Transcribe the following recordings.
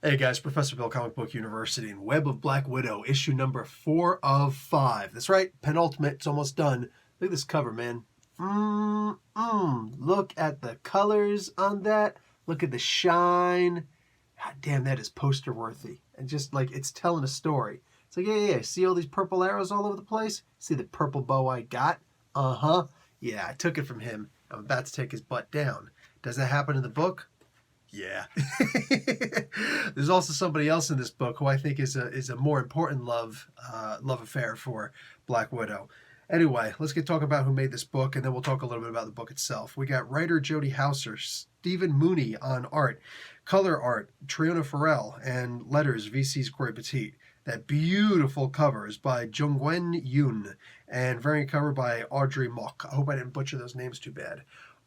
Hey guys, Professor Bill, Comic Book University, and Web of Black Widow, issue number 4 of 5. That's right, penultimate, it's almost done. Look at this cover, man. Look at the colors on that. Look at the shine. God damn, that is poster worthy. And just like, it's telling a story. It's like, yeah, see all these purple arrows all over the place? See the purple bow I got? Uh-huh. Yeah, I took it from him. I'm about to take his butt down. Does that happen in the book? Yeah. There's also somebody else in this book who I think is a more important love affair for Black Widow. Anyway, let's get talking about who made this book, and then we'll talk a little bit about the book itself. We got writer Jody Houser, Stephen Mooney on art, color art Triona Farrell, and letters VC's Corey Petit. That beautiful cover is by Jung-Geun, and variant cover by Audrey Mock. I hope I didn't butcher those names too bad.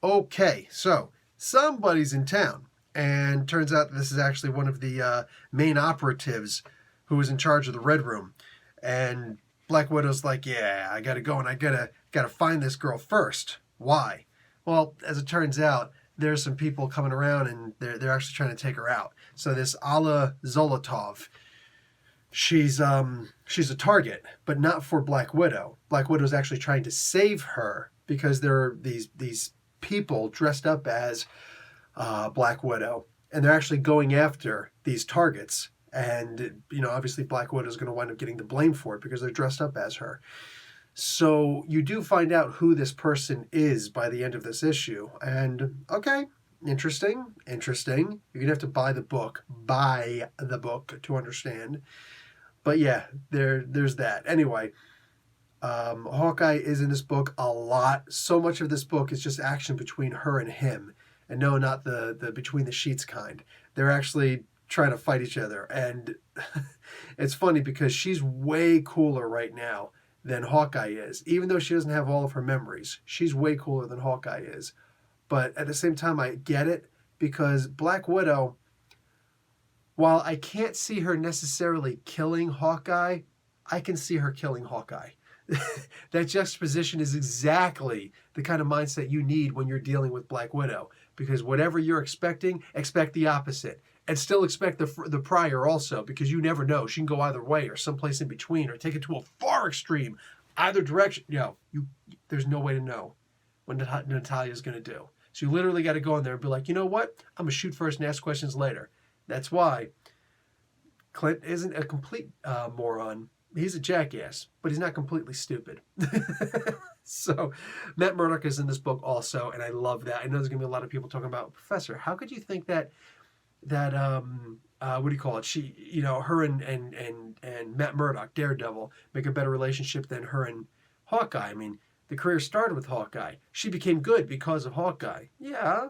Okay, so somebody's in town. And turns out this is actually one of the main operatives who was in charge of the Red Room. And Black Widow's like, yeah, I gotta go and I gotta find this girl first. Why? Well, as it turns out, there's some people coming around and they're actually trying to take her out. So this Alla Zolotov, she's a target, but not for Black Widow. Black Widow's actually trying to save her because there are these people dressed up as Black Widow, and they're actually going after these targets. And, obviously Black Widow is going to wind up getting the blame for it because they're dressed up as her. So you do find out who this person is by the end of this issue. And, okay, interesting. You're going to have to buy the book to understand. But yeah, there's that. Anyway, Hawkeye is in this book a lot. So much of this book is just action between her and him. And no, not the between the sheets kind. They're actually trying to fight each other. And it's funny because she's way cooler right now than Hawkeye is. Even though she doesn't have all of her memories, she's way cooler than Hawkeye is. But at the same time, I get it because Black Widow, while I can't see her necessarily killing Hawkeye, I can see her killing Hawkeye. That juxtaposition is exactly the kind of mindset you need when you're dealing with Black Widow. Because whatever you're expecting, expect the opposite. And still expect the prior also, because you never know. She can go either way or someplace in between or take it to a far extreme. Either direction. There's no way to know what Natalia's going to do. So you literally got to go in there and be like, you know what? I'm going to shoot first and ask questions later. That's why Clint isn't a complete moron. He's a jackass, but he's not completely stupid. So Matt Murdock is in this book also, and I love that. I know there's going to be a lot of people talking about, Professor, how could you think that what do you call it? She, her and Matt Murdock, Daredevil, make a better relationship than her and Hawkeye. I mean, the career started with Hawkeye. She became good because of Hawkeye. Yeah,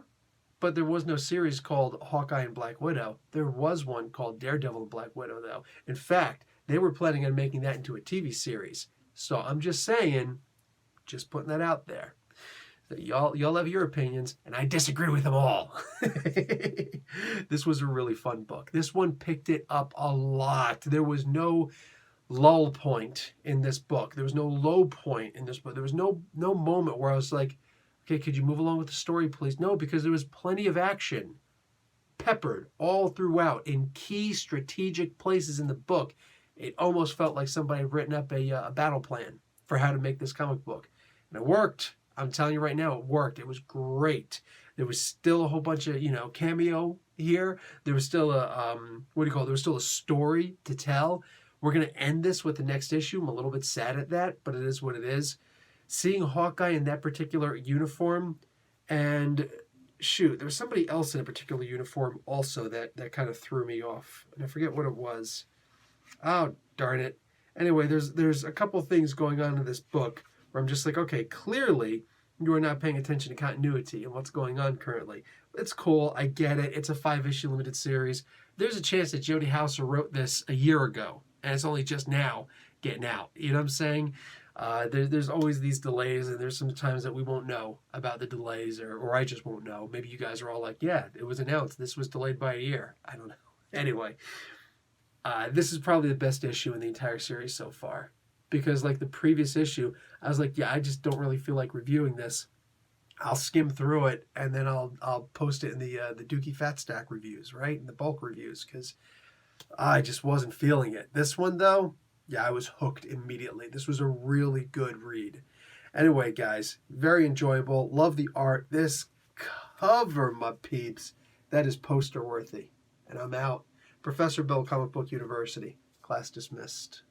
but there was no series called Hawkeye and Black Widow. There was one called Daredevil and Black Widow, though. In fact, they were planning on making that into a TV series. So I'm just saying, just putting that out there. So y'all have your opinions, and I disagree with them all. This was a really fun book. This one picked it up a lot. There was no lull point in this book. There was no low point in this book. There was no moment where I was like, okay, could you move along with the story, please? No, because there was plenty of action peppered all throughout in key strategic places in the book. It almost felt like somebody had written up a battle plan for how to make this comic book. And it worked. I'm telling you right now, it worked. It was great. There was still a whole bunch of, cameo here. There was still there was still a story to tell. We're going to end this with the next issue. I'm a little bit sad at that, but it is what it is. Seeing Hawkeye in that particular uniform, and shoot, there was somebody else in a particular uniform also that kind of threw me off. And I forget what it was. Oh, darn it. Anyway, there's a couple things going on in this book where I'm just like, okay, clearly you are not paying attention to continuity and what's going on currently. It's cool. I get it. It's a 5-issue limited series. There's a chance that Jody Houser wrote this a year ago, and it's only just now getting out. You know what I'm saying? There's always these delays, and there's some times that we won't know about the delays, or I just won't know. Maybe you guys are all like, yeah, it was announced. This was delayed by a year. I don't know. Anyway, this is probably the best issue in the entire series so far. Because like the previous issue, I was like, yeah, I just don't really feel like reviewing this. I'll skim through it and then I'll post it in the Dookie Fat Stack reviews, right? In the bulk reviews, because I just wasn't feeling it. This one though, yeah, I was hooked immediately. This was a really good read. Anyway, guys, very enjoyable. Love the art. This cover, my peeps, that is poster worthy. And I'm out. Professor Bill, Comic Book University. Class dismissed.